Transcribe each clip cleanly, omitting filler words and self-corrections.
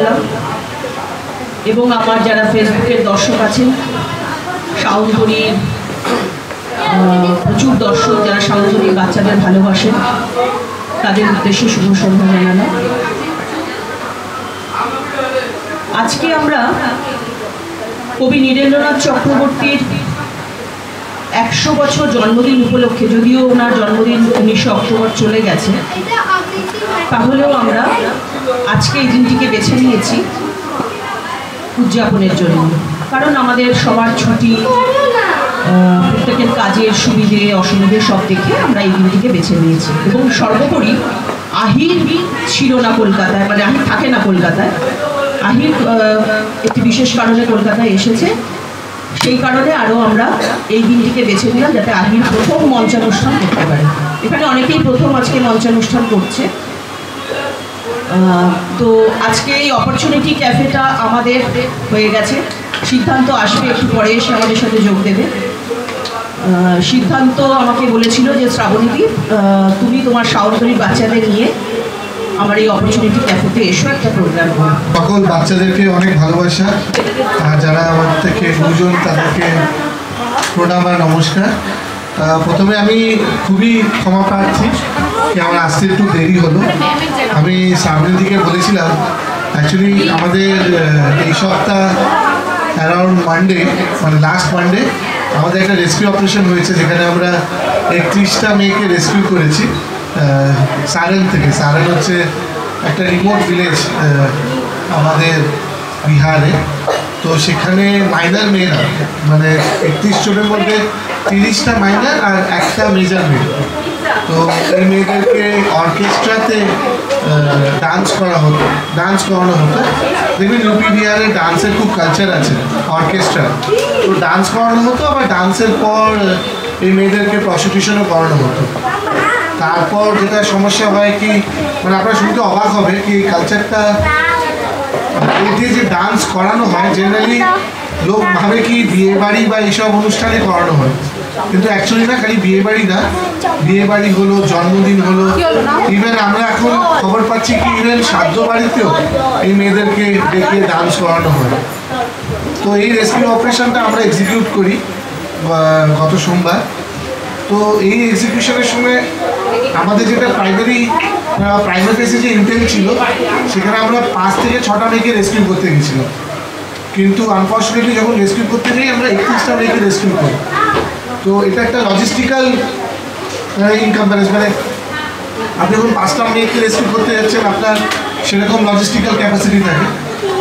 জানালাম এবং আমার যারা ফেসবুকের দর্শক আছেন, শাওনতরীর প্রচুর দর্শক যারা শাওনতরীর বাচ্চাদের ভালোবাসেন, তাদের উদ্দেশ্যে শুভ সন্ধ্যা জানালাম। আজকে আমরা কবি নীরেন্দ্রনাথ চক্রবর্তীর 100 বছর জন্মদিন উপলক্ষে, যদিও ওনার জন্মদিন 19 অক্টোবর চলে গেছে, তাহলেও আমরা আজকে এই দিনটিকে বেছে নিয়েছি উদযাপনের জন্য। কারণ আমাদের সবার ছুটি, প্রত্যেকের কাজের সুবিধে অসুবিধে সব দেখে আমরা এই দিনটিকে বেছে নিয়েছি। এবং সর্বোপরি আহির ছিল না কলকাতায়, মানে আহির থাকে না কলকাতায়। আহির একটি বিশেষ কারণে কলকাতায় এসেছে, সেই কারণে আরও আমরা এই দিনটিকে বেছে নিলাম যাতে আহির প্রথম মঞ্চানুষ্ঠান করতে পারে। এখানে অনেকেই প্রথম আজকে মঞ্চানুষ্ঠান করছে। তো আজকে এই অপরচুনিটি ক্যাফেটা আমাদের হয়ে গেছে। সিদ্ধান্ত আসবে একটু পরে এসে আমাদের সাথে যোগ দেবে। সিদ্ধান্ত আমাকে বলেছিল যে শ্রাবণীদি, তুমি তোমার শাওনতরীর বাচ্চাদের নিয়ে আমার এই অপরচুনিটি ক্যাফেতে এসো, একটা প্রোগ্রাম করো। সকল বাচ্চাদেরকে অনেক ভালোবাসা, আর যারা আমার থেকে গুরুজন তাদেরকে প্রণাম আর নমস্কার। প্রথমে আমি খুবই ক্ষমা প্রার্থী কি আমার আসতে একটু দেরি হলো। আমি সামনের দিকে বলেছিলাম অ্যাকচুয়ালি আমাদের এই সপ্তাহ অ্যারাউন্ড মানডে, মানে লাস্ট মানডে আমাদের একটা রেস্কিউ অপারেশন হয়েছে, যেখানে আমরা 31টা মেয়েকে রেস্কিউ করেছি সারেন থেকে। সারেন হচ্ছে একটা রিমোট ভিলেজ আমাদের বিহারে। তো সেখানে মাইনার মেয়েরা, মানে 31 জনের মধ্যে 30টা মাইনার আর একটা মেজর মেয়ে। তো এই মেয়েদেরকে অর্কেস্ট্রাতে ডান্স করানো হতো। দেখবেন ইউপি বিহারে ডান্সের খুব কালচার আছে, অর্কেস্ট্রা। তো ডান্স করানো হতো, আবার ডান্সের পর এই মেয়েদেরকে প্রস্টিটিউশনও করানো হতো। তারপর যেটা সমস্যা হয় কি, মানে আপনারা শুনতে অবাক হবে কি এই কালচারটা, এই যে ডান্স করানো হয় জেনারেলি লোক ভাবে কি বিয়ে বাড়ি বা এইসব অনুষ্ঠানে করানো হয়, কিন্তু অ্যাকচুয়ালি না। খালি বিয়ে বাড়ি না, বিয়ে বাড়ি হলো, জন্মদিন হলো, ইভেন আমরা এখন খবর পাচ্ছি কি ইভেন শ্রাদ্ধ বাড়িতেও এই মেয়েদেরকে ডেকে ডান্স করানো হয়। তো এই রেস্কিউ অপারেশনটা আমরা এক্সিকিউট করি গত সোমবার। তো এই এক্সিকিউশনের সময় আমাদের যেটা প্রাইমারি যে ইন্টেন্ট ছিল, সেখানে আমরা 5 থেকে 6টা মেয়েকে রেস্কিউ করতে গেছিলাম। কিন্তু আনফর্চুনেটলি যখন রেস্কিউ করতে যাই আমরা 31টা মেয়েকে রেস্কিউ করি। তো এটা একটা লজিস্টিক্যাল ইনকম্পারেন্স, মানে আপনি যখন 5টা মেয়েকে রেস্কিউ করতে যাচ্ছেন আপনার সেরকম লজিস্টিক্যাল ক্যাপাসিটি থাকে।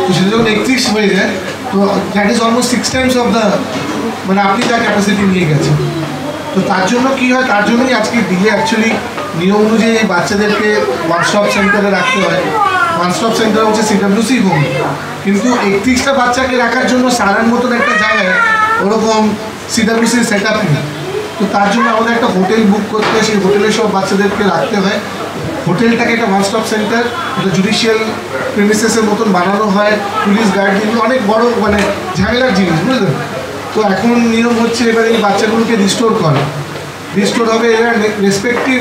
তো সেটা যখন 31 হয়ে যায়, তো that is almost 6 Times of the, মানে আপনি যা ক্যাপাসিটি নিয়ে গেছেন। তো তার জন্য কী হয়, তার জন্যই আজকে দিলে অ্যাকচুয়ালি নিয়ম অনুযায়ী বাচ্চাদেরকে ওয়ান স্টপ সেন্টারে রাখতে হয়। ওয়ান স্টপ সেন্টার হচ্ছে সিডব্লিউসি হোম, কিন্তু 31টা বাচ্চাকে রাখার জন্য সারার মতন একটা জায়গায় ওরকম সিডব্লিউসির সেট আপ নেই। তো তার জন্য আমাদের একটা হোটেল বুক করতে হয়, সেই হোটেলে সব বাচ্চাদেরকে রাখতে হয়। হোটেলটাকে একটা ওয়ান স্টপ সেন্টার, একটা জুডিশিয়াল প্রেমিসেসের মতন বানানো হয়, পুলিশ গার্ড দিয়ে, অনেক বড় মানে ঝামেলার জিনিস, বুঝলেন। তো এখন নিয়ম হচ্ছে এবার এই বাচ্চাগুলোকে রিস্টোর হবে এরা রেসপেক্টিভ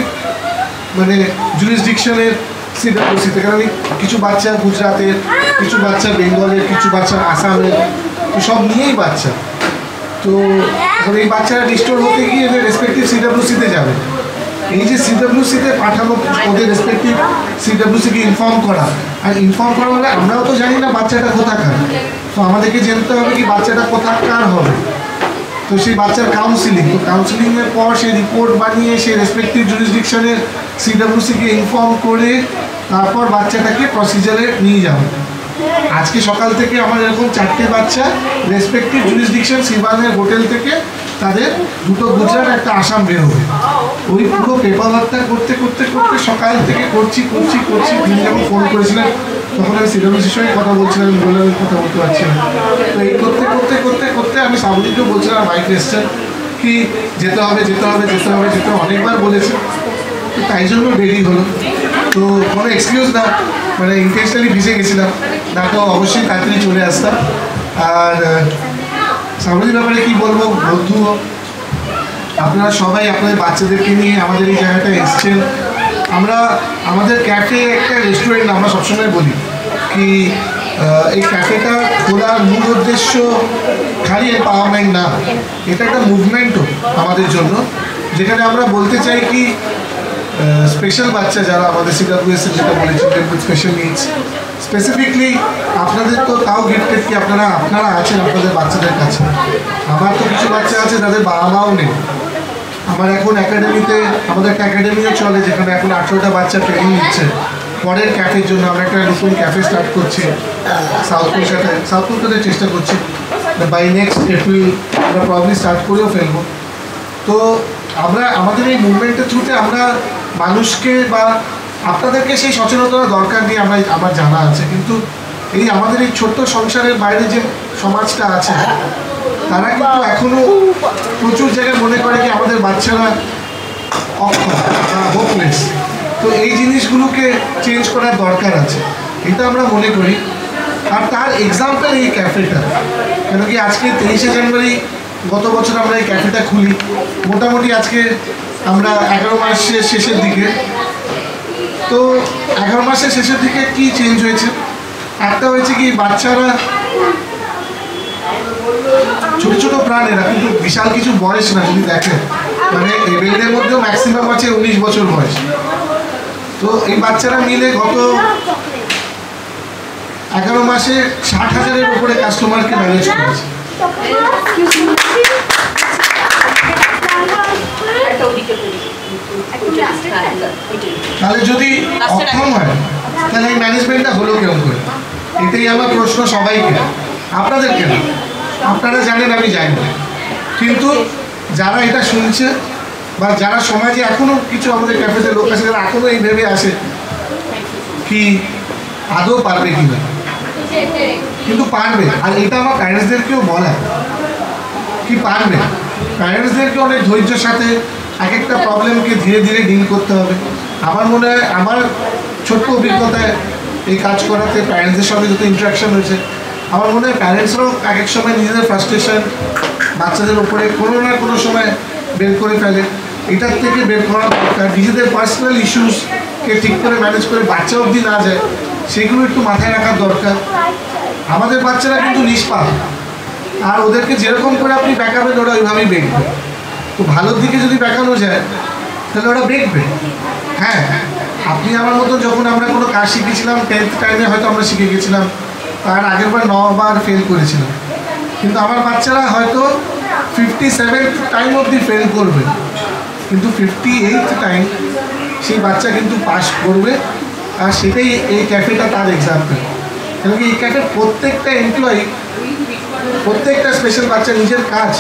মানে জুরিসডিকশনের সিডব্লিউসিতে। কারণ কিছু বাচ্চা গুজরাটের, কিছু বাচ্চা বেঙ্গলের, কিছু বাচ্চা আসামের, তো সব নিয়েই বাচ্চা। তো এখন এই বাচ্চারা রিস্টোর হতে গিয়ে এদের রেসপেক্টিভ সিডব্লিউসিতে যাবে। এই যে সিডব্লিউসিতে পাঠানো, ওদের রেসপেক্টিভ সিডব্লিউসিকে ইনফর্ম করা, আর ইনফর্ম করা হলে আমরাও তো জানি না বাচ্চাটা কোথাকার। তো আমাদেরকে জানতে হবে কি বাচ্চাটা কোথাকার হবে। তো সেই বাচ্চার কাউন্সিলিং, তো কাউন্সিলিংয়ের পর সেই রিপোর্ট বানিয়ে সেই রেসপেক্টিভ জুরিসডিকশনের সিডব্লিউসিকে ইনফর্ম করে তারপর বাচ্চাটাকে প্রসিজারে নিয়ে যাবে। আজকে সকাল থেকে আমার এরকম 4টে বাচ্চা রেসপেক্টিভ জুরিসডিকশন সিবানের হোটেল থেকে তাদের 2টো গুজরাট, একটা আসাম বেরোবে। ওই পুরো পেপার ওয়ার্কটা করতে সকাল থেকে করছি। তিনি যখন ফোন করেছিলেন তখন আমি সিডব্লিউসির সঙ্গে কথা বলছিলাম, আমি বললাম কথা বলতে পারছি না। তো এই করতে আমি সামনেকেও বলছিলাম, বাইক এসছেন কি যেতে হবে, অনেকবার বলেছে। তো তাই জন্য দেরি হলো। তো কোনো এক্সকিউজ না, মানে ইন্টেনশনালি ভিজে গেছিলাম না, তো অবশ্যই তাড়াতাড়ি চলে আসতাম। আর সামনের ব্যাপারে কী বলবো, বন্ধু আপনারা সবাই আপনাদের বাচ্চাদেরকে নিয়ে আমাদের এই জায়গাটায় এসছেন। আমাদের ক্যাফে একটা রেস্টুরেন্ট, আমরা সবসময় বলি কি এই ক্যাফেটা খোলার মূল উদ্দেশ্য খালি এম্পাওয়ারমেন্ট না, এটা একটা মুভমেন্টও আমাদের জন্য, যেখানে আমরা বলতে চাই কি স্পেশাল বাচ্চা যারা আমাদের সিডাব্লিউএস যেটা বলেছিলেন উইথ স্পেশাল নিডস, স্পেসিফিকলি আপনাদের তো তাও গিফটেড কি আপনারা আছেন আপনাদের বাচ্চাদের কাছে। আমার তো কিছু বাচ্চা আছে যাদের বাবা মাও নেই। আমার এখন একাডেমিতে, আমাদের একটা একাডেমিও চলে যেখানে এখন 18টা বাচ্চা ট্রেনিং নিচ্ছে পরের ক্যাফের জন্য। আমরা একটা নতুন ক্যাফে স্টার্ট করছি সাউথ কলকাতায় চেষ্টা করছি, বাই নেক্সট এপ্রিল আমরা প্রবলি স্টার্ট করেও ফেলবো। তো আমরা আমাদের এই মুভমেন্টের থ্রুতে আমরা মানুষকে বা আপনাদেরকে সেই সচেতনতা দরকার নেই আমার জানা আছে, কিন্তু এই আমাদের এই ছোট্ট সংসারের বাইরে যে সমাজটা আছে তারা কিন্তু এখনও প্রচুর জায়গায় মনে করে কি আমাদের বাচ্চারা অক্ষম বা হোপলেস। তো এই জিনিসগুলোকে চেঞ্জ করার দরকার আছে, এটা আমরা মনে করি। আর তার এক্সাম্পল এই ক্যাফেটা, কেন কি আজকে 23শে জানুয়ারি গত বছর আমরা এই ক্যাফেটা খুলি, মোটামুটি আজকে আমরা 11 মাসের শেষের দিকে। তো 11 মাসের শেষের দিকে কি চেঞ্জ হয়েছে? একটা হয়েছে কি বাচ্চারা ছোট ছোট প্রাণ, এরা কিন্তু বিশাল কিছু বয়স না যদি দেখেন, মানে এদের মধ্যেও ম্যাক্সিমাম আছে 19 বছর বয়স। তো এই বাচ্চারা মিলে গত 11 মাসে 60,000-এর উপরে কাস্টমারকে ম্যানেজ করেছে। তাহলে যদি অক্ষম হয় তাহলে এই ম্যানেজমেন্টটা হলো কেমন করে? এটাই আমার প্রশ্ন সবাইকে, আপনাদেরকে না। আপনারা জানেন আমি জানি না, কিন্তু যারা এটা শুনছে বা যারা সমাজে এখনও কিছু আমাদের ক্যাফেতে লোক আছে যারা এখনও এই ভেবে আসে কি আদৌ পারবে কি না, কিন্তু পারবে। আর এটা আমার প্যারেন্টসদেরকেও বলা কি পারবে। প্যারেন্টসদেরকে অনেক ধৈর্যের সাথে এক একটা প্রবলেমকে ধীরে ধীরে ডিল করতে হবে। আমার মনে হয় আমার ছোট্ট অভিজ্ঞতায় এই কাজ করাতে প্যারেন্টসদের সঙ্গে যত ইন্টারাকশন হয়েছে, আমার মনে হয় প্যারেন্টসরাও এক এক সময় নিজেদের ফ্রাস্ট্রেশন বাচ্চাদের উপরে কোনো না কোনো সময় বের করে ফেলে। এটার থেকে বের করা দরকার, নিজেদের পার্সোনাল ইস্যুসকে ঠিক করে ম্যানেজ করে বাচ্চা অবধি না যায় সেগুলো একটু মাথায় রাখার দরকার। আমাদের বাচ্চারা কিন্তু নিষ্পাপ, আর ওদেরকে যেরকম করে আপনি বেঁকাবেন ওরা ওইভাবেই বেঁকবে। তো ভালোর দিকে যদি বেঁকানো যায় তাহলে ওরা বেঁকবে। হ্যাঁ, আপনি আমার মতো যখন আমরা কোনো কাজ শিখেছিলাম 10th টাইমে হয়তো আমরা শিখে গেছিলাম, তার আগের বার 9 বার ফেল করেছিলাম, কিন্তু আমার বাচ্চারা হয়তো 57th টাইম অবধি ফেল করবে, কিন্তু 58th টাইম সেই বাচ্চা কিন্তু পাস করবে। আর সেটাই এই ক্যাফেটা তার এক্সাম্পল। কেন কি এই ক্যাফের প্রত্যেকটা এমপ্লয়ি, প্রত্যেকটা স্পেশাল বাচ্চা নিজের কাজ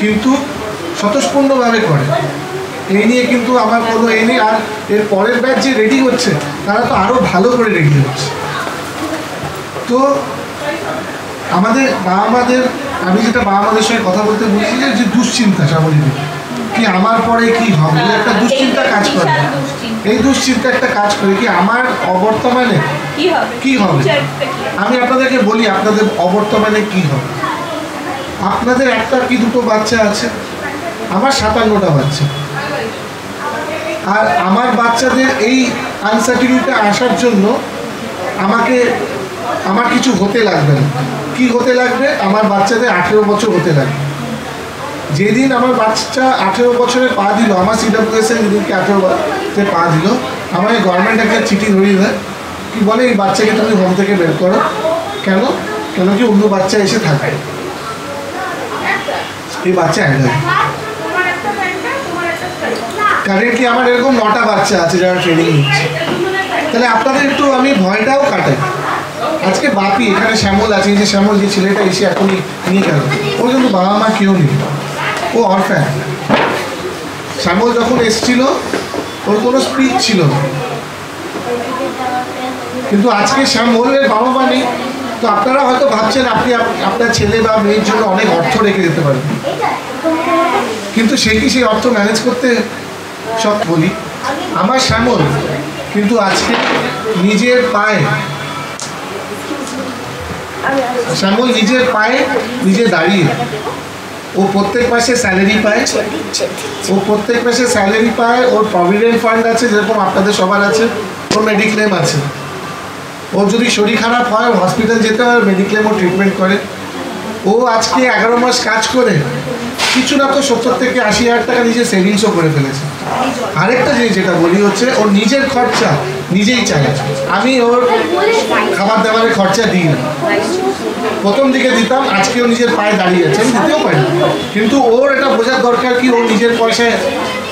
কিন্তু স্বতঃস্ফূর্তভাবে করে। এই নিয়ে কিন্তু আমার কোনো এই নেই। আর এর পরের ব্যাচ যে রেডি হচ্ছে তারা তো আরও ভালো করে রেডি হচ্ছে। তো আমাদের বাবা মাদের, আমি যেটা বাবা মাদের সঙ্গে কথা বলতে বলছি যে দুশ্চিন্তা সামরিক কি আমার পরে কি হবে, একটা দুশ্চিন্তা কাজ করে। এই দুশ্চিন্তা একটা কাজ করে কি আমার অবর্তমানে কি হবে। আমি আপনাদেরকে বলি আপনাদের অবর্তমানে কি হবে। আপনাদের একটা কি দুটো বাচ্চা আছে, আমার 57টা বাচ্চা। আর আমার বাচ্চাদের এই আনসার্টিনিটি আসার জন্য আমার কিছু হতে লাগবে না। কি হতে লাগবে? আমার বাচ্চাদের 18 বছর হতে লাগবে। যেদিন আমার বাচ্চা 18 বছরে পা দিল, আমার সিডাব্লিউএসএ যেদিনকে 18-তে পা দিল, আমাকে গভর্নমেন্ট একটা চিঠি ধরিয়ে দেয়, কি বলে এই বাচ্চাকে তুমি হোম থেকে বের করো। কেন কি অন্য বাচ্চা এসে থাকে, এই বাচ্চা অ্যাডাল্ট। কারেন্টলি আমার এরকম 9টা বাচ্চা আছে যারা ট্রেনিং নিচ্ছে। তাহলে আপনাদের একটু আমি ভয়টাও কাটাই। আজকে বাপি এখানে শ্যামল আছে, যে শ্যামল যে ছেলেটা এসে এখনই নিয়ে গেল, ও কিন্তু বাবা মা কেউ নেই, ও অরফ্যান। শ্যামল যখন এসছিল ওর কোনো স্পিচ ছিল না, কিন্তু আজকে শ্যামলের বাবা মা নেই। তো আপনারা হয়তো ভাবছেন আপনি আপনার ছেলে বা মেয়ের জন্য অনেক অর্থ রেখে দিতে পারেন, কিন্তু সে কি সেই অর্থ ম্যানেজ করতে সব বলি। আমার শ্যামল কিন্তু আজকে নিজের পায়ে নিজে দাঁড়িয়ে, ও প্রত্যেক মাসে স্যালারি পায়, ওর প্রভিডেন্ট ফান্ড আছে যেরকম আপনাদের সবার আছে, ওর মেডিক্লেম আছে। ওর যদি শরীর খারাপ হয় হসপিটাল যেতে হয়, মেডিক্লেমও ট্রিটমেন্ট করে। ও আজকে 11 মাস কাজ করে কিছু না তো 70 থেকে 80 হাজার টাকা নিজের সেভিংসও করে ফেলেছে। আরেকটা জিনিস যেটা বলি হচ্ছে ওর নিজের খরচা নিজেই চালায়। আমি ওর খাবার দাবারের খরচা দিই না, প্রথম দিকে দিতাম, আজকেও নিজের পায়ে দাঁড়িয়ে আছে, আমি দিতেও পারি। কিন্তু ওর এটা বোঝার দরকার কি ও নিজের পয়সায়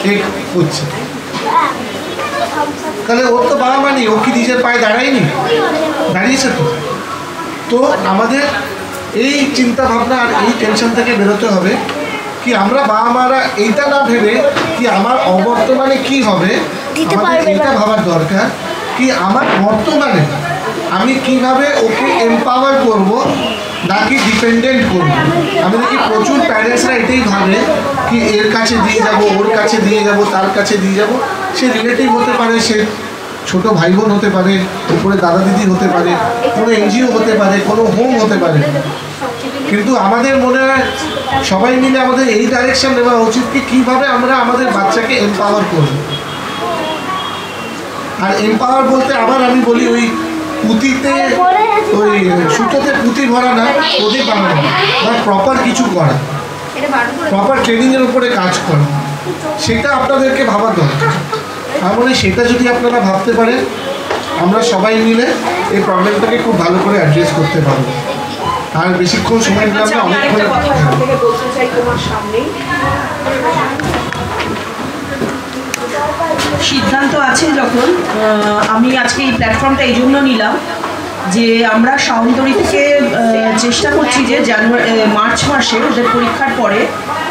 ঠিক হচ্ছে, তাহলে ওর তো বাবা মা নেই, ও কি নিজের পায়ে দাঁড়ায়নি? দাঁড়িয়েছে তো। তো আমাদের এই চিন্তা ভাবনা আর এই টেনশন থেকে বেরোতে হবে কি আমরা বাবা মারা এইটা না ভেবে কি আমার অবর্তমানে কি হবে, আমাদের এইটা ভাবার দরকার কি আমার বর্তমানে আমি কিভাবে ওকে এম্পাওয়ার করব, নাকি ডিপেন্ডেন্ট করবো। আমি দেখি প্রচুর প্যারেন্টসরা এটাই ভাবে কি এর কাছে দিয়ে যাব, ওর কাছে দিয়ে যাব, তার কাছে দিয়ে যাব। সে রিলেটিভ হতে পারে, সে ছোট ভাই বোন হতে পারে, উপরে দাদা দিদি হতে পারে, কোনো এনজিও হতে পারে, কোনো হোম হতে পারে। কিন্তু আমাদের মনে হয় সবাই মিলে আমাদের এই ডাইরেকশন নেওয়া উচিত কি কীভাবে আমরা আমাদের বাচ্চাকে এম্পাওয়ার করব। আর এম্পাওয়ার বলতে আবার আমি বলি ওই পুঁতিতে, ওই সুতোতে পুঁতি ভরা না, প্রদীপ বানানো বা প্রপার কিছু করা, প্রপার ট্রেনিংয়ের উপরে কাজ করা, সেটা আপনাদেরকে ভাবার দরকার। তার মানে সেটা যদি আপনারা ভাবতে পারেন, আমরা সবাই মিলে এই প্রবলেমটাকে খুব ভালো করে অ্যাড্রেস করতে পারবো। আর বেশিক্ষণ সময় নিলাম না, অনেকক্ষণ। সিদ্ধান্ত আছে যখন, আমি আজকে এই প্ল্যাটফর্মটা এই জন্য নিলাম যে আমরা শাওনতলী থেকে চেষ্টা করছি যে মার্চ মাসে ওদের পরীক্ষার পরে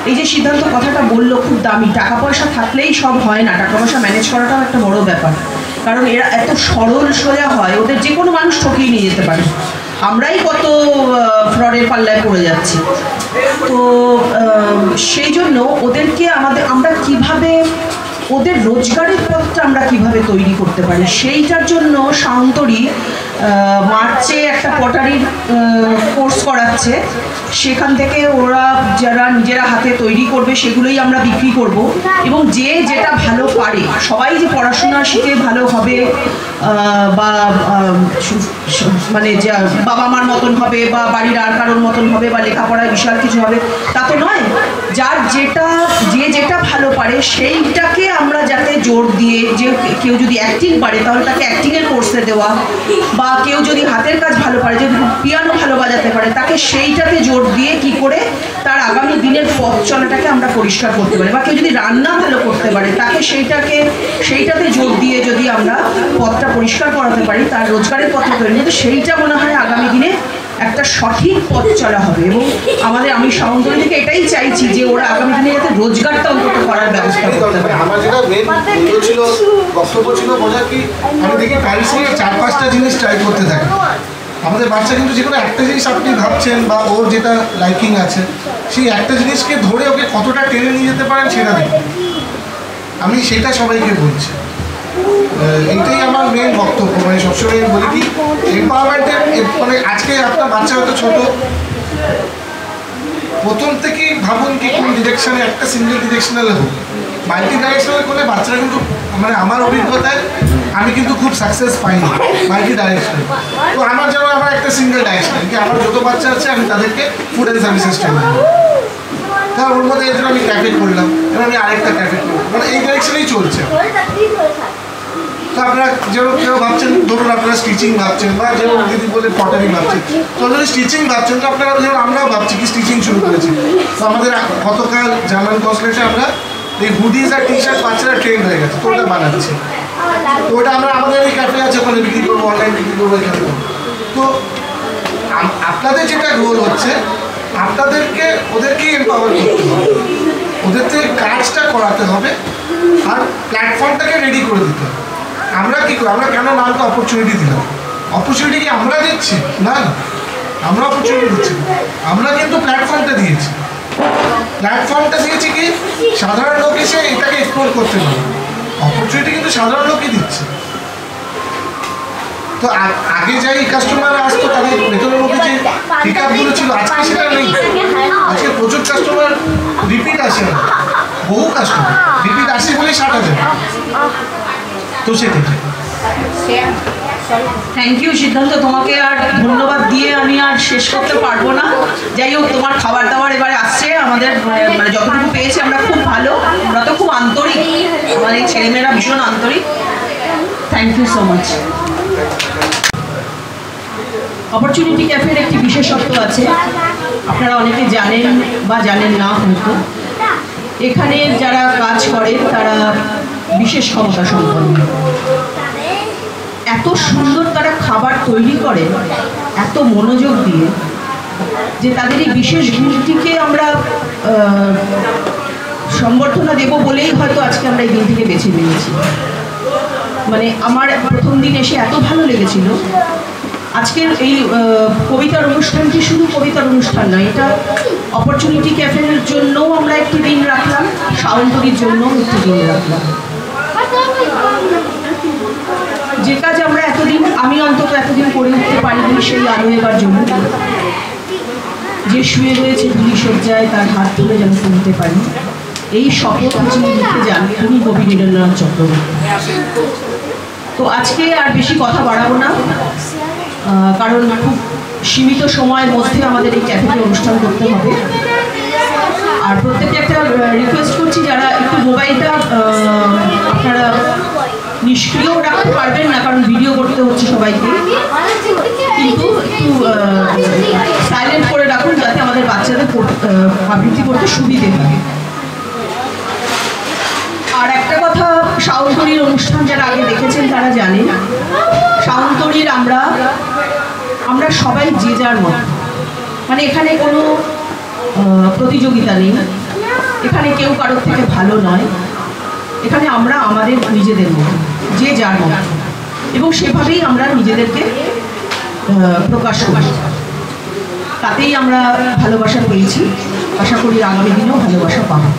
এই যে সিদ্ধান্ত কথাটা বললো খুব দামি, টাকা পয়সা থাকলেই সব হয় না, টাকা পয়সা ম্যানেজ করাটাও একটা বড় ব্যাপার। কারণ এরা এত সরল সোজা হয়, ওদের যে কোনো মানুষ ঠকিয়ে নিয়ে যেতে পারে। আমরাই কত ফ্রডের পাল্লায় পড়ে যাচ্ছি। তো সেই জন্য ওদেরকে আমরা কিভাবে ওদের রোজগারের পথটা আমরা কিভাবে তৈরি করতে পারি, সেইটার জন্য শাওনতলী মার্চে একটা পটারির কোর্স করাচ্ছে। সেখান থেকে ওরা যারা নিজেরা হাতে তৈরি করবে সেগুলোই আমরা বিক্রি করব। এবং যে যেটা ভালো পারে, সবাই যে পড়াশোনা শিখে ভালো হবে বা মানে বাবা মার মতন হবে বা বাড়ির আর কারোর মতন হবে বা লেখাপড়ায় বিশাল কিছু হবে তা তো নয়। যার যেটা ভালো পারে সেইটাকে আমরা যাতে জোর দিয়ে, যে কেউ যদি অ্যাক্টিং পারে তাহলে তাকে অ্যাক্টিংয়ের কোর্সে দেওয়া, বা কেউ যদি হাতের কাজ ভালো পারে, যদি পিয়ানো ভালো বাজাতে পারে, তাকে সেইটাতে জোর দিয়ে কি করে তার আগামী দিনের পথ চলাটাকে আমরা পরিষ্কার করতে পারি। বা কেউ যদি রান্না ভালো করতে পারে, তাকে সেইটাতে জোর দিয়ে যদি আমরা পথটা পরিষ্কার করাতে পারি, তার রোজগারের পথটা তৈরি, তো সেইটা মনে হয় আগামী দিনে একটা সঠিক পথ চলা হবে। এবং আমি শাওনতলী থেকে এটাই চাইছি যে ওরা আগামী দিনে যাতে রোজগারটা অন্তত করার ব্যবস্থা করতে পারে। আমার যেটা মেন ছিল, বক্তব্য ছিল বোঝা কি আমি দেখি প্যারিস নিয়ে 4-5টা জিনিস ট্রাই করতে থাকি। আমাদের বাচ্চা কিন্তু যে কোনো একটা জিনিস আপনি ভাবছেন বা ওর যেটা লাইকিং আছে, সেই একটা জিনিসকে ধরে ওকে কতটা টেনে নিয়ে যেতে পারেন সেটা দেখুন। আমি সেটা সবাইকে বলছি, এইটাই আমার মেন বক্তব্য। মানে সবসময় বলি কি এম্পাওয়ারমেন্টের, মানে আজকে আপনার বাচ্চা হয়তো ছোট, প্রথম থেকেই ভাবুন কি কোন ডিরেকশানে, একটা সিঙ্গেল ডিরেকশনালে হোক, মাল্টি ডাইরেকশনাল করলে বাচ্চারা কিন্তু, মানে আমার অভিজ্ঞতায় আমি কিন্তু খুব সাকসেস পাইনি মাল্টি ডাইরেকশনাল। তো আমার যেন আমার একটা সিঙ্গেল ডাইরেকশনাল, কি আমার যত বাচ্চা আছে আমি তাদেরকে ফুড অ্যান্ড সার্ভিসেস ট্রেনিং দেবো। তা ওর মধ্যে এই জন্য আমি ক্যাফে করলাম, এবং আমি আরেকটা ক্যাফে করলাম, মানে এই ডাইরেকশনেই চলছে। তো আপনারা যেমন কেউ ভাবছেন, ধরুন আপনারা স্টিচিং ভাবছেন, বা যেমন দিদি বলে পটারি ভাবছেন, তো যদি স্টিচিং ভাবছেন তো আপনারা যেমন আমরাও ভাবছি কি স্টিচিং শুরু করেছি। তো আমাদের গতকাল জার্মান কনসুলেটে আমরা এই হুডিজ আর টি শার্ট বাচ্চারা ট্রেন্ড হয়ে গেছে, তো ওটা বানাচ্ছি। তো ওটা আমরা আমাদের এই ক্যাফে আছে ওখানে বিক্রি করবো, অনলাইন বিক্রি করবো, এখানে করবো। তো আপনাদের যেটা রোল হচ্ছে, আপনাদেরকে ওদেরকে এম্পাওয়ার করতে হবে, ওদের থেকে কাজটা করাতে হবে, আর প্ল্যাটফর্মটাকে রেডি করে দিতে হবে। আমরা কী করি, আমরা কেন নামটা অপরচুনিটি দিলাম? অপরচুনিটি কি আমরা দিচ্ছি? না, আমরা অপরচুনিটি দিচ্ছি, আমরা কিন্তু প্ল্যাটফর্মটা দিয়েছি। প্ল্যাটফর্মটা দিয়েছি কি সাধারণ লোক এসে এটাকে এক্সপ্লোর করতে পারে, অপরচুনিটি কিন্তু সাধারণ লোকই দিচ্ছে। তো আগে যাই কাস্টমার আসতো তাদের ভেতরের মধ্যে যে পিকআপগুলো ছিল, আজকে সেটা নেই। আজকে প্রচুর কাস্টমার রিপিট আসে না, বহু কাস্টমার রিপিট আসে বলেই 60,000। তো সেক্ষেত্রে থ্যাংক ইউ সিদ্ধান্ত, তোমাকে আর ধন্যবাদ দিয়ে আমি আর শেষ করতে পারবো না। যাই হোক, তোমার খাবার দাবার এবারে আসছে আমাদের, মানে যতটুকু পেয়েছি আমরা খুব ভালো, আমরা তো খুব আন্তরিক, আমার এই ছেলেমেয়েরা ভীষণ আন্তরিক। Thank you so much. Opportunity ক্যাফের একটি বিশেষত্ব আছে, আপনারা অনেকে জানেন বা জানেন না হয়তো। এখানে যারা কাজ করে তারা বিশেষ ক্ষমতা সম্পন্ন, এত সুন্দর তারা খাবার তৈরি করে এত মনোযোগ দিয়ে, যে তাদের এই বিশেষ গুণটিকে আমরা সম্বর্ধনা দেব বলেই হয়তো আজকে আমরা এই দিনটিকে বেছে নিয়েছি। মানে আমার প্রথম দিন এসে এত ভালো লেগেছিল। আজকের এই কবিতার অনুষ্ঠানটি শুধু কবিতার অনুষ্ঠান নয়, এটা অপরচুনিটি ক্যাফের জন্যও আমরা একটি দিন রাখলাম, শাওনতরীর জন্যও একটি দিন রাখলাম। যে কাজ আমরা এতদিন, আমি অন্তত এতদিন করে উঠতে পারিনি, সেই আলো এবার জন্য যে শুয়ে রয়েছে ধুলি সজ্জায় তার হাত ধরে যেন তুলতে পারি, এই শপথ যিনি লিখে যান তিনি কবি নীরেন্দ্রনাথ চক্রবর্তী। তো আজকে আর বেশি কথা বাড়াবো না, কারণ খুব সীমিত সময়ের মধ্যে আমাদের এই ক্যাফেতে অনুষ্ঠান করতে হবে। আর প্রত্যেককে একটা রিকোয়েস্ট করছি, যারা একটু মোবাইলটা আপনারা নিষ্ক্রিয় রাখতে পারবেন না, কারণ ভিডিও করতে হচ্ছে সবাইকে, কিন্তু একটু সাইলেন্ট করে রাখুন যাতে আমাদের বাচ্চাদের আবৃত্তি করতে সুবিধে হয়। আর একটা কথা, শাওনতরীর অনুষ্ঠান যারা আগে দেখেছেন তারা জানেন, শাওনতরীর আমরা সবাই যে যার মতো, মানে এখানে কোনো প্রতিযোগিতা নেই, এখানে কেউ কারোর থেকে ভালো নয়, এখানে আমরা আমাদের নিজেদের মতো, যে যার মতো, এবং সেভাবেই আমরা নিজেদেরকে প্রকাশ করি। তাতেই আমরা ভালোবাসা পেয়েছি, আশা করি আগামী দিনেও ভালোবাসা পাবো।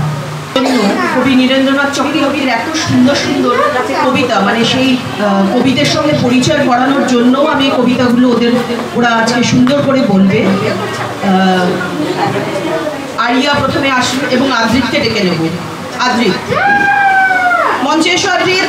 কবি নীরেন্দ্রনাথ চক্রবর্তীর এত সুন্দর সুন্দর কবিতা, মানে সেই কবিদের সঙ্গে পরিচয় করানোর জন্যও আমি কবিতাগুলো ওরা আজকে সুন্দর করে বলবে। আরিয়া প্রথমে আসবে এবং আদ্রিতকে ডেকে নেব। আদ্রিত, মঞ্চে এসো। আদ্রিত,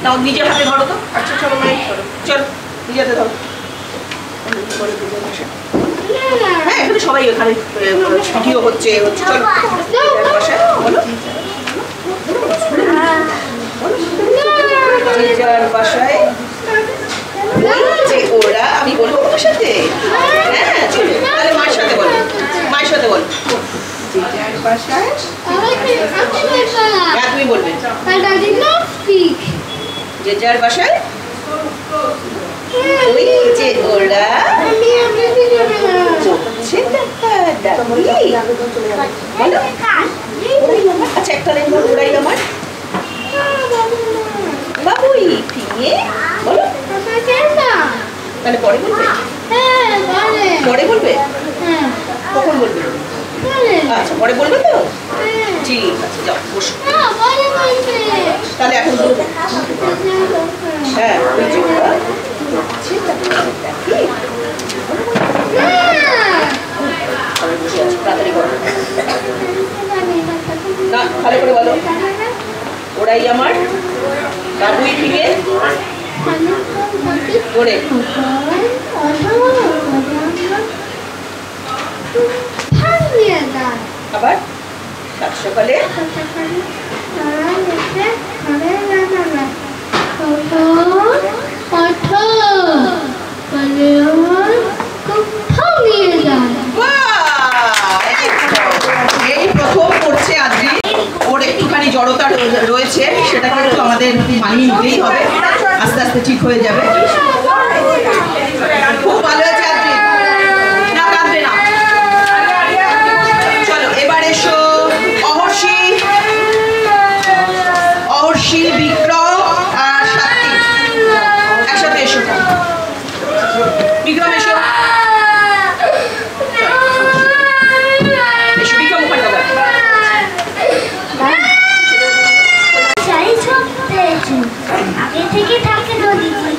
নাও নিজের হাতে ধরো তো। আচ্ছা চলো মাই, চলো নিজের হাতে ধরো। হ্যাঁ, এখানে সবাই এখানে ভিডিও হচ্ছে। চলো বলো, যার বাসায় ওরা, আমি বলবো ওর সাথে। হ্যাঁ চলো, তাহলে মায়ের সাথে বলো, মায়ের সাথে বলো। যার বাসায়, হ্যাঁ তুমি বলবে। যে যার বাসায় ওই যে ওরা আচ্ছা একটা লাইন বলো। ওরাই আমার বাবুই ফিরে বলো। তাহলে পরে বলবে, পরে বলবে, কখন বলবে? আচ্ছা পরে বলবে তো, ঠিক আছে যাও বসো। তাহলে এখন বলবো। হ্যাঁ ওই যে বসে আছি, তাড়াতাড়ি বলো না, ভালো করে বলো। ওরাই আমার বাবুই ফিরে করে আবার সাত সকালে এই প্রথম করছে আদ্রি, ওর একটুখানি জড়তা রয়েছে, সেটাকে একটু আমাদের মানিয়ে নিতেই হবে, আস্তে আস্তে ঠিক হয়ে যাবে। খুব ভালো হয়েছে আদ্রি, না কাঁদবে না।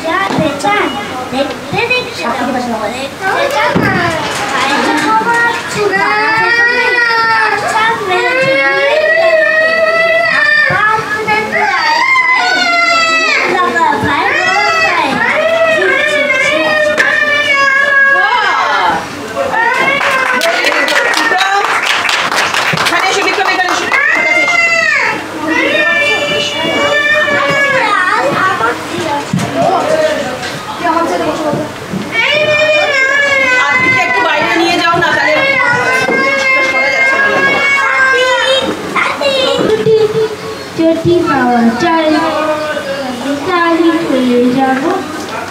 যাবে চান দেখতে দেখতে চটি পাওয়া চাই তালি হয়ে যাব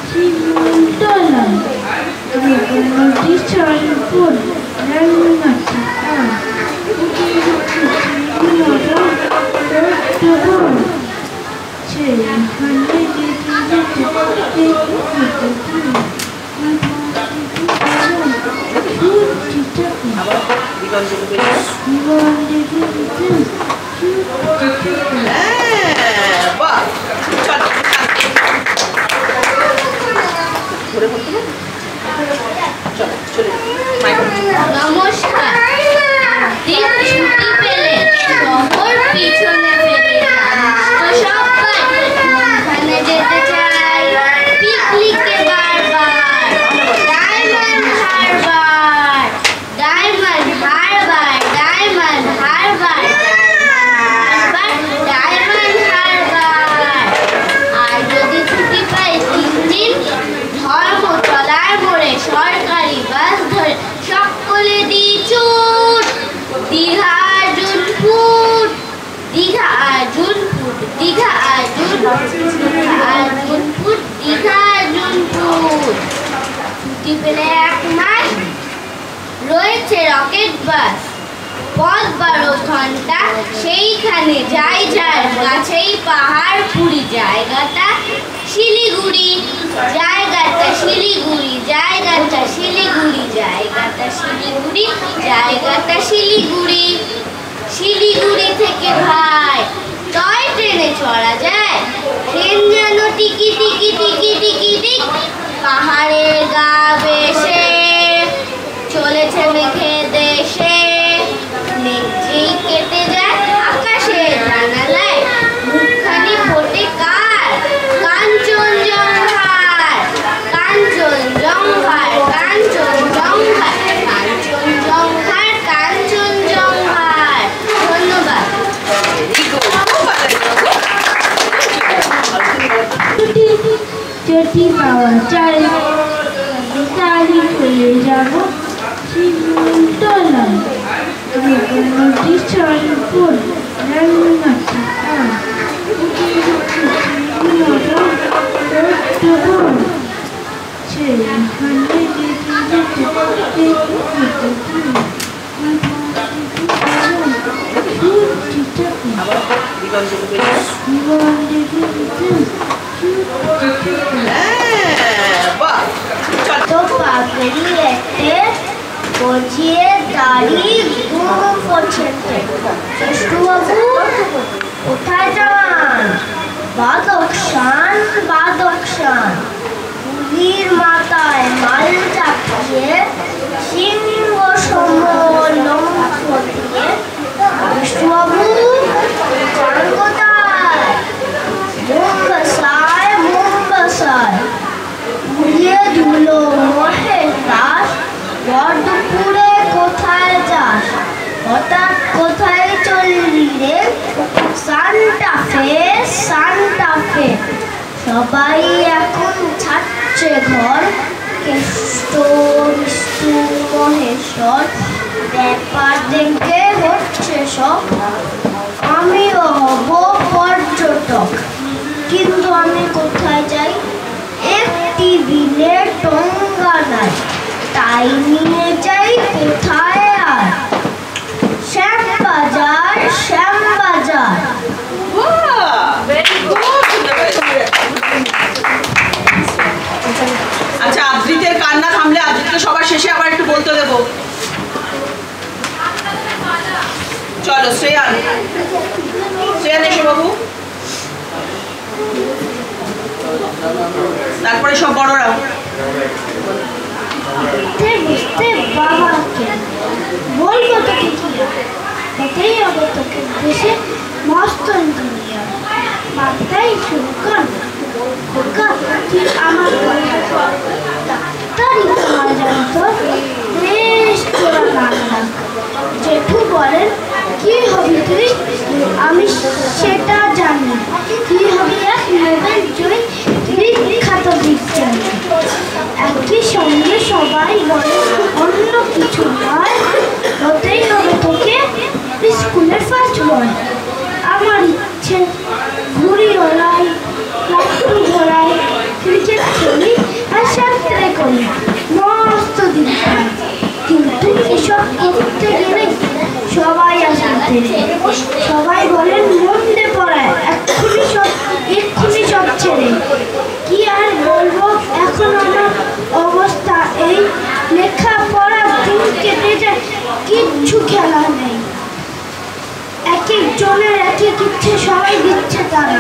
শিমুলতলায় নদী ছড়পুর রান্নাটি নমস্কার ছুটি পেলে শহর পিছনে ফেলে সবাই ওখানে যেতে চাই পিকনিকে বারবার ডায়মন্ড হারবার ডায়মন্ড হারবার ডায়মন্ড হারবার ডায়মন্ড হারবার আর যদি ছুটি পাই 3 দিন ধর্মতলার মোড়ে সরকারি বাস ধরে সকলে দি চুট দীঘা জুনপুর দীঘা জুনপুর দীঘা জুনপুর দীঘা জুনপুর ছুটি পেলে 1 মাস রয়েছে রকেট বাস পথ 12 ঘন্টা সেইখানে যাই যার গাছেই পাহাড় পুরি জায়গাটা শিলিগুড়ি জায়গাটা শিলিগুড়ি জায়গাটা শিলিগুড়ি জায়গাটা শিলিগুড়ি জায়গাটা শিলিগুড়ি শিলিগুড়ি থেকে ভাই টয় ট্রেনে চড়া যায় ট্রেন যেন টিকি টিকি টিকি টিকি টিক পাহাড়ের গা বেশে চলেছে মেঘে দেশে মেঘ যেই কেটে যায় আকাশে জানালায় মুখখানি ফোটে কার কাঞ্চনজঙ্ঘার কাঞ্চনজঙ্ঘার কাঞ্চনজঙ্ঘার কাঞ্চনজঙ্ঘার কাঞ্চনজঙ্ঘার ধন্যবাদ চটি পাওয়া চাই তালি হয়ে যাব শিমুলতলায় নদী ছড়পুর রান্নাটি তো পাগড়ি এতে বজিয়ে দাড়ি ঘুম পড়ছে ষষ্ঠবাবু কোথায় যান বাদকশান বাদকশান পুরীর মাথায় মাল চাপিয়ে সিংহ সম লম্ফ দিয়ে ষষ্ঠবাবু যান কোথায় মুম্বাসায় মুম্বাসায় উড়িয়ে ধুলো মহেশ দাস বরদপুরে কোথায় যাস হঠাৎ কোথায় চললি রে সান্টাফে সান্টাফে সবাই এখন ছাড়ছে ঘর কেষ্ট বিষ্ণু মহেশ্বর ব্যাপার দেখে হচ্ছে সব আমিও হব পর্যটক কিন্তু আমি কোথায় যাই একটি বিলে টঙ্গা নাই তাই নিয়ে যাই কোথায় আর শ্যামবাজার শ্যামবাজার আচ্ছা আবৃতের কান্না থামলে আবৃতকে সবার শেষে আবার একটু বলতে দেবো চলো শ্রেয়ান শ্রেয়ান এসো বাবু তারপরে সব বড়রা বুঝতে বাবাকে বলবো তোকে কি এটাই হবে তোকে দেশে মস্ত ইঞ্জিনিয়ার মাথায় শুরু কর তুই আমার ডাক্তারই তোমার জানতো বেশ তোরা নাম জেঠু বলেন কি হবি তুই আমি সেটা জানি তুই হবি এক নোবেল জয়ী বিখ্যাত বিজ্ঞানী একই সঙ্গে সবাই বলে অন্য কিছু নয় হতেই হবে তোকে স্কুলের ফার্স্ট বয় আমার ইচ্ছে ঘুড়ি ওড়াই লাট্টু ঘোড়াই ক্রিকেট খেলি আর সাঁতরে করি মস্ত দিন কিন্তু এসব করতে গেলে সবাই আসতে সবাই বলেন মন্দে পড়ায় এক্ষুনি সব ছেড়ে কি আর বলবো এখন আমার অবস্থা এই লেখাপড়া দিন কেটে যায় কিচ্ছু খেলা নেই এক একজনের এক এক ইচ্ছে সবাই দিচ্ছে তারা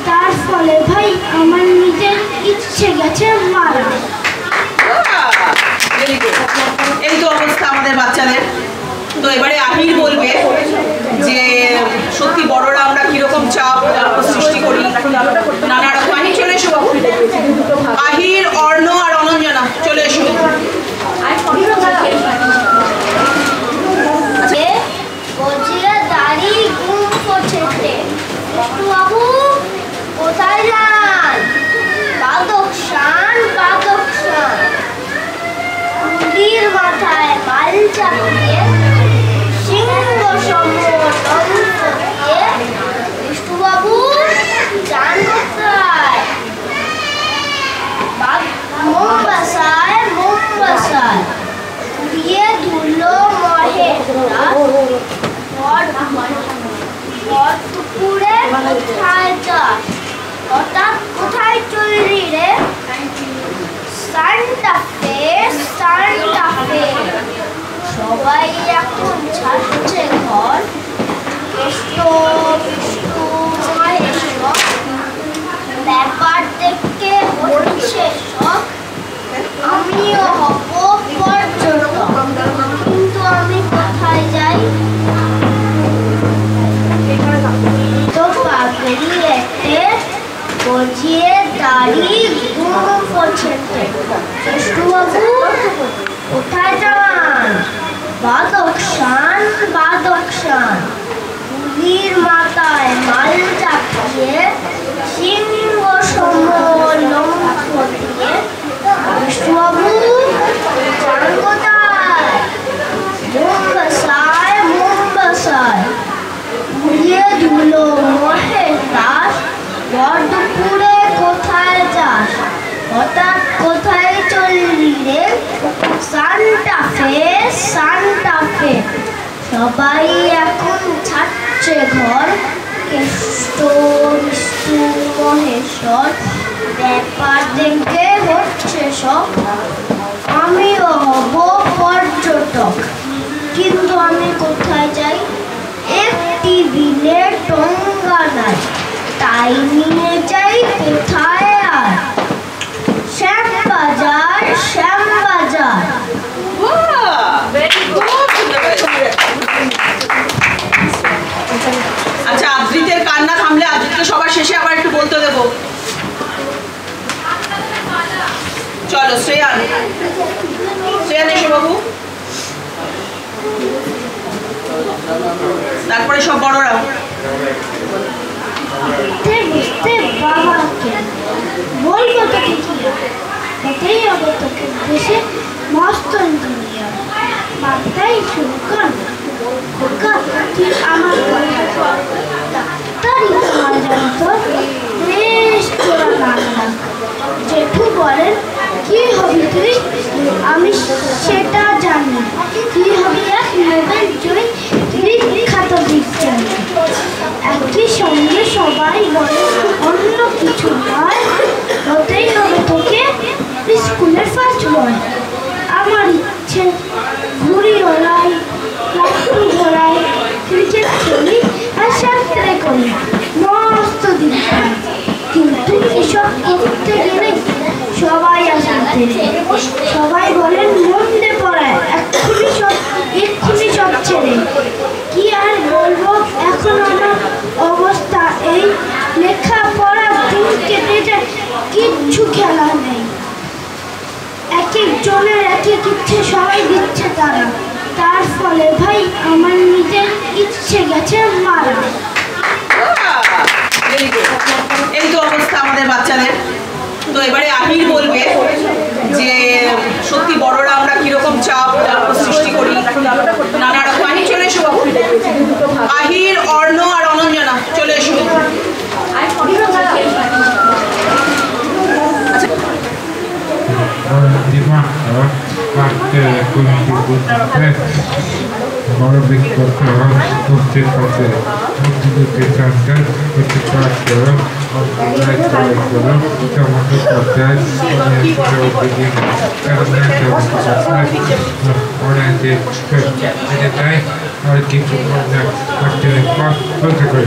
তার ফলে ভাই আমার নিজের ইচ্ছে গেছে মারা এই তো অবস্থা আমাদের বাচ্চাদের তো এবারে আহির বলবে যে সত্যি বড়রা আমরা কিরকম চাপ সৃষ্টি করি নানা রকম আহির চলে এসো বাবু আহির অর্ণ আর অনঞ্জনা চলে এসো বজিয়ে দাড়ি ঘুম করছে বাবু কোথায় যান বাদক শান কুলির মাথায় মাল চাপিয়ে সিংহ সম্মোহন বিষ্ণুবাবু যান কোথায় মোমবাসায় দিয়ে ধুলো মহে দুপুরে কোথায় যাস হঠাৎ কোথায় চললি রে সান্টা ফে সবাই এখন ছাড়ছে ঘর ব্যাপার দেখে হচ্ছে সব আমিও হব পর্যটক কিন্তু আমি কোথায় যাই তো পাগড়ি এতে বজিয়ে দাড়ি ঘুম করছে বিষ্ণুবাবু কোথায় যান বাদক শান কুলির মাথায় মাল চাপিয়ে সিংহ সমলম্ব দিয়ে বিষ্ণুবাবু যান কোথায় মোমবাসায় ঘুরিয়ে ধুলো মহেশ দাস দুপুরে কোথায় যাস হঠাৎ কোথায় চললি রে সান্টা ফে সবাই এখন ছাড়ছে ঘর কেষ্ট বিষ্ণু মহেশ্বর ব্যাপার দেখে হচ্ছে সব আমিও হব পর্যটক কিন্তু আমি কোথায় যাই একটি বিলে টঙ্গা নাই তাই নিয়ে যাই কোথায় আর শ্যামবাজার আচ্ছা আদ্রিতের কান্না থামলে আদ্রিতকে সবার শেষে আবার একটু বলতে দেবো চলো শ্রেয়ান এসো বাবু তারপরে সব বড়রা বুঝতে বাবাকে বলবো তোকে কি এটাই হবে তোকে দেশে মস্ত ইঞ্জিনিয়ার মাথায় শুরু কর তুই আমার ডাক্তারই তোমার জানতো বেশ তোরা নাম জেঠু বলেন কি হবি তুই আমি সেটা জানি তুই হবি এক নোবেল জয়ী বিখ্যাত বিজ্ঞানী একই সঙ্গে সবাই বলে অন্য কিছু নয় হতেই হবে তোকে স্কুলের ফার্স্ট বয় আমার ইচ্ছে ঘুড়ি ওড়াই লাট্টু ঘোড়াই ক্রিকেট খেলি আর সাঁতরে করি মস্ত দিন কিন্তু এসব করতে গেলে ছেড়ে। সবাই বলেন মন দিয়ে পড়ায়, এক্ষুনি সব ছেড়ে। কি আর বলবো এখন আমার অবস্থা এই, লেখাপড়া দিন কেটে যায়, কিচ্ছু খেলা নেই। এক একজনের এক এক ইচ্ছে সবাই দিচ্ছে তারা, তার ফলে ভাই আমার নিজের ইচ্ছে গেছে মারা। এই তো অবস্থা আমাদের বাচ্চাদের। তো এবারে আহির বলবে যে সত্যি বড়রা আমরা কিরকম চাপ সৃষ্টি করি নানা রকম। আহির চলে এসো বাবু। আহির, অর্ণ আর অনঞ্জনা চলে এসো। বড় ব্যক্তিগত উপস্থিত আছে মুক্তিযুদ্ধে সরকার একটি কাজ করো অন্যায় করো সমস্ত পর্যায়ে আর কিছু বলতে করি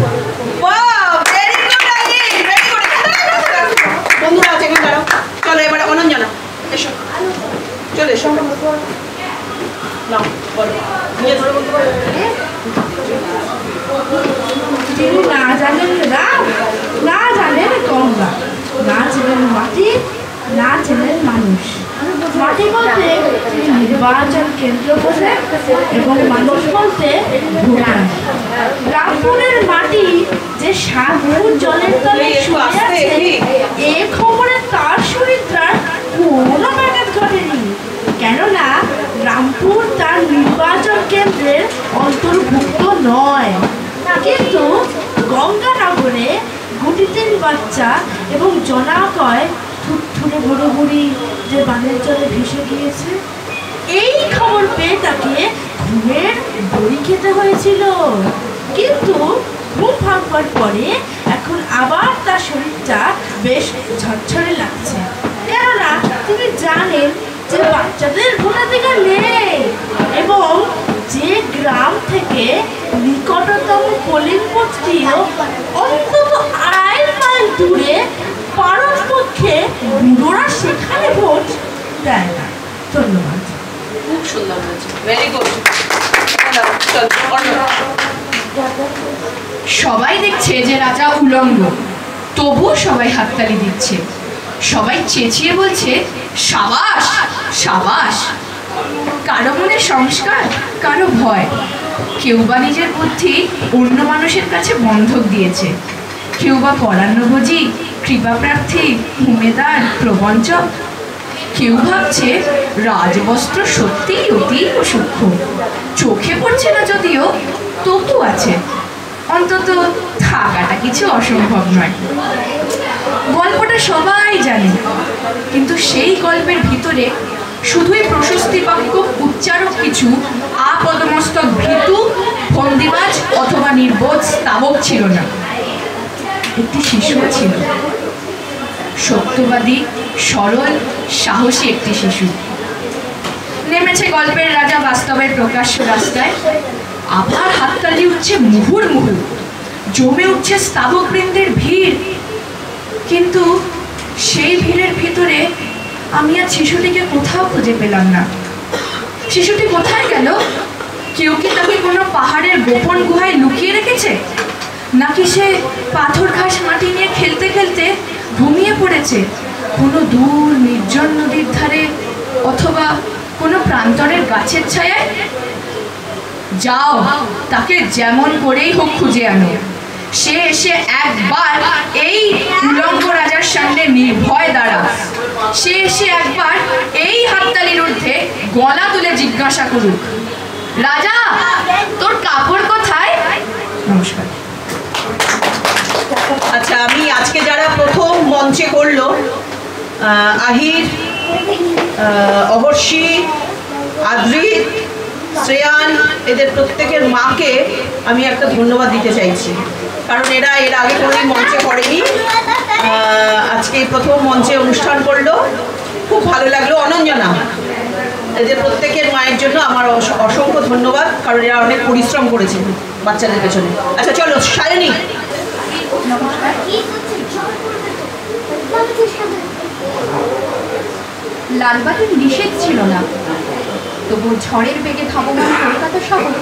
বন্ধুরা আছে এখানে দাঁড়াও। চলো এবারে অনঞ্জনা এসো, চলে এসো। নাও বলো, নিজে ধরে বলতে পারো। তিনি না জানেন রাম, না জানেন গঙ্গা, না চেনেন মাটি, না চেনেন মানুষ। মাটি বলতে তিনি নির্বাচন কেন্দ্র বোঝেন এবং মানুষ বলতে ভুটান। রামপুরের মাটি যে 7 ফুট জলের তলে শুয়ে আছে, এ খবরে তার চরিত্রার কোনো ব্যাঘাত ঘটেনি, কেননা রামপুর তার নির্বাচন কেন্দ্রের অন্তর্ভুক্ত নয়। কিন্তু গঙ্গানগরে গুটিতেন বাচ্চা এবং জনাকয় থুরথুরে বুড়ো বুড়ি যে বানের জলে ভেসে গিয়েছে, এই খবর পেয়ে তাকে ঘুমের বড়ি খেতে হয়েছিল। কিন্তু ঘুম ভাঙবার পরে এখন আবার তার শরীরটা বেশ ঝরঝরে লাগছে, কেননা তিনি জানেন যে বাচ্চাদের ভোটাধিকার নেই এবং যে গ্রাম থেকে নিকটতম পোলিং বুথটিও অন্তত 2.5 মাইল দূরে, পারণ পক্ষে বুড়োরা সেখানে ভোট দেয় না। ধন্যবাদ। খুব সুন্দর হয়েছে, ভেরি গুড। সবাই দেখছে যে রাজা উলঙ্গ, তবুও সবাই হাততালি দিচ্ছে, সবাই চেঁচিয়ে বলছে সাবাস সাবাস। কারো মনে সংস্কার, কারো ভয়, কেউ বা নিজের বুদ্ধি অন্য মানুষের কাছে বন্ধক দিয়েছে, কেউ বা পরান্নভোজী, কৃপাপ্রার্থী, উমেদার, প্রবঞ্চক। কেউ ভাবছে রাজবস্ত্র সত্যিই অতি সূক্ষ্ম, চোখে পড়ছে না যদিও তবু আছে, অন্তত থাকাটা কিছু অসম্ভব নয়। গল্পটা সবাই জানে, কিন্তু সেই গল্পের ভিতরে শুধুই প্রশস্তি বাক্য উচ্চারক কিছু আপদমস্তক ভীতু, ফন্দিবাজ অথবা নির্বোধ স্তাবক ছিল না। একটি শিশুও ছিল, সত্যবাদী, সরল, সাহসী একটি শিশু। নেমেছে গল্পের রাজা বাস্তবের প্রকাশ্য রাস্তায়, আবার হাততালি উঠছে মুহুর্মুহু, জমে উঠছে স্তাবক বৃন্দের ভিড়। কিন্তু সেই ভিড়ের ভিতরে আমি আর শিশুটিকে কোথাও খুঁজে পেলাম না। শিশুটি কোথায় গেল? কেউ কি তাকে কোনো পাহাড়ের গোপন গুহায় লুকিয়ে রেখেছে, নাকি সে পাথর ঘাস মাটি নিয়ে খেলতে খেলতে ঘুমিয়ে পড়েছে কোনো দূর নির্জন নদীর ধারে অথবা কোনো প্রান্তরের গাছের ছায়ায়? যাও, তাকে যেমন করেই হোক খুঁজে আনো। সে এসে একবার এই উলঙ্গ রাজার সামনে নির্ভয় দাঁড়া। সে এসে একবার এই হাততালির ঊর্ধ্বে গলা তুলে জিজ্ঞাসা করুক, রাজা তোর কাপড় কোথায়? নমস্কার। আচ্ছা, আমি আজকে যারা প্রথম মঞ্চে করলো, আহির, অবর্ষী, আদ্রিত, শ্রেয়ান, এদের প্রত্যেকের মাকে আমি একটা ধন্যবাদ দিতে চাইছি, কারণ এরা এর আগে কোনোদিন মঞ্চে করেনি, আজকে প্রথম মঞ্চে অনুষ্ঠান করলো, খুব ভালো লাগলো। অনঞ্জনা, এদের প্রত্যেকের মায়ের জন্য আমার অসংখ্য ধন্যবাদ, কারণ এরা অনেক পরিশ্রম করেছে বাচ্চাদের পেছনে। আচ্ছা চলো সায়নী। লালবাতির নিষেধ ছিল না, তবু ঝড়ের বেগে ধাবমান কলকাতা শহর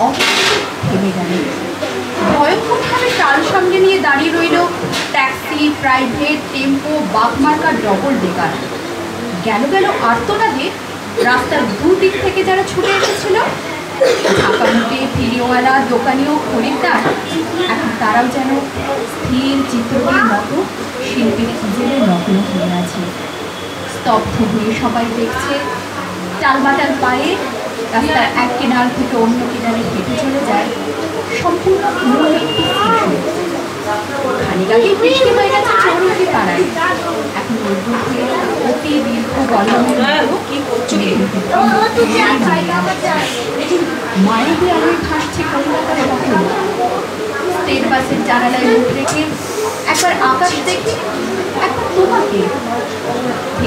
অবশ্যই থেমে গেল। ভয়ঙ্করভাবে টাল সামনে নিয়ে দাঁড়িয়ে রইল ট্যাক্সি, প্রাইভেট, টেম্পো, বাঘমার্কা, ডবল ডেকার। গেল গেল আর্তনাদে রাস্তার দুদিক থেকে যারা ছুটে এসেছিল, ঢাকামুখে ফেরিওয়ালা, দোকানি ও খরিদ্দার, এখন তারাও যেন স্থির চিত্রটির মতো শিল্পীর ইজেলে নগ্ন হয়ে আছে। স্তব্ধ হয়ে সবাই দেখছে টালবাটাল পায়ে রাস্তার এক কিনার থেকে অন্য কিনারে হেঁটে চলে যায় সম্পূর্ণ পুরো একটি শিশু। খানিক আগে বৃষ্টি হয়ে গেছে চৌরঙ্গি পাড়ায়, এখন রোদ্দুর হয়ে অতি দীর্ঘ গরমের মায়াবী আলোয় ভাসছে কলকাতার শহর। স্টেট বাসের জানালায় মুখ রেখে একবার আকাশ দেখি, একবার তোমাকে।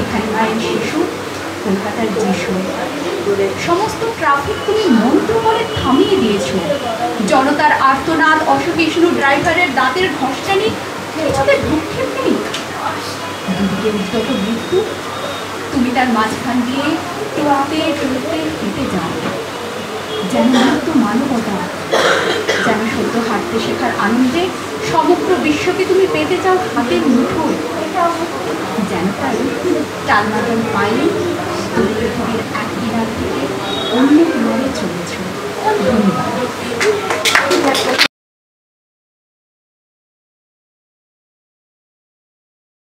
এখানে মায়ের শিশু, কলকাতার যিশু। সমস্ত ট্রাফিক তুমি মন্ত্র বলে থামিয়ে দিয়েছ। জনতার আর্তনাদ, অসহিষ্ণু ড্রাইভারের দাঁতের ঘষ্টানি, কিছুতে ভ্রুক্ষেপ নেই। দুদিকে উদ্যত মৃত্যু, তুমি তার মাঝখান দিয়ে টলতে টলতে হেঁটে যাও। যেন মৃত্যু মানবতা, যেন সদ্য হাঁটতে শেখার আনন্দে সমগ্র বিশ্বকে তুমি পেতে চাও হাতের মুঠোয়।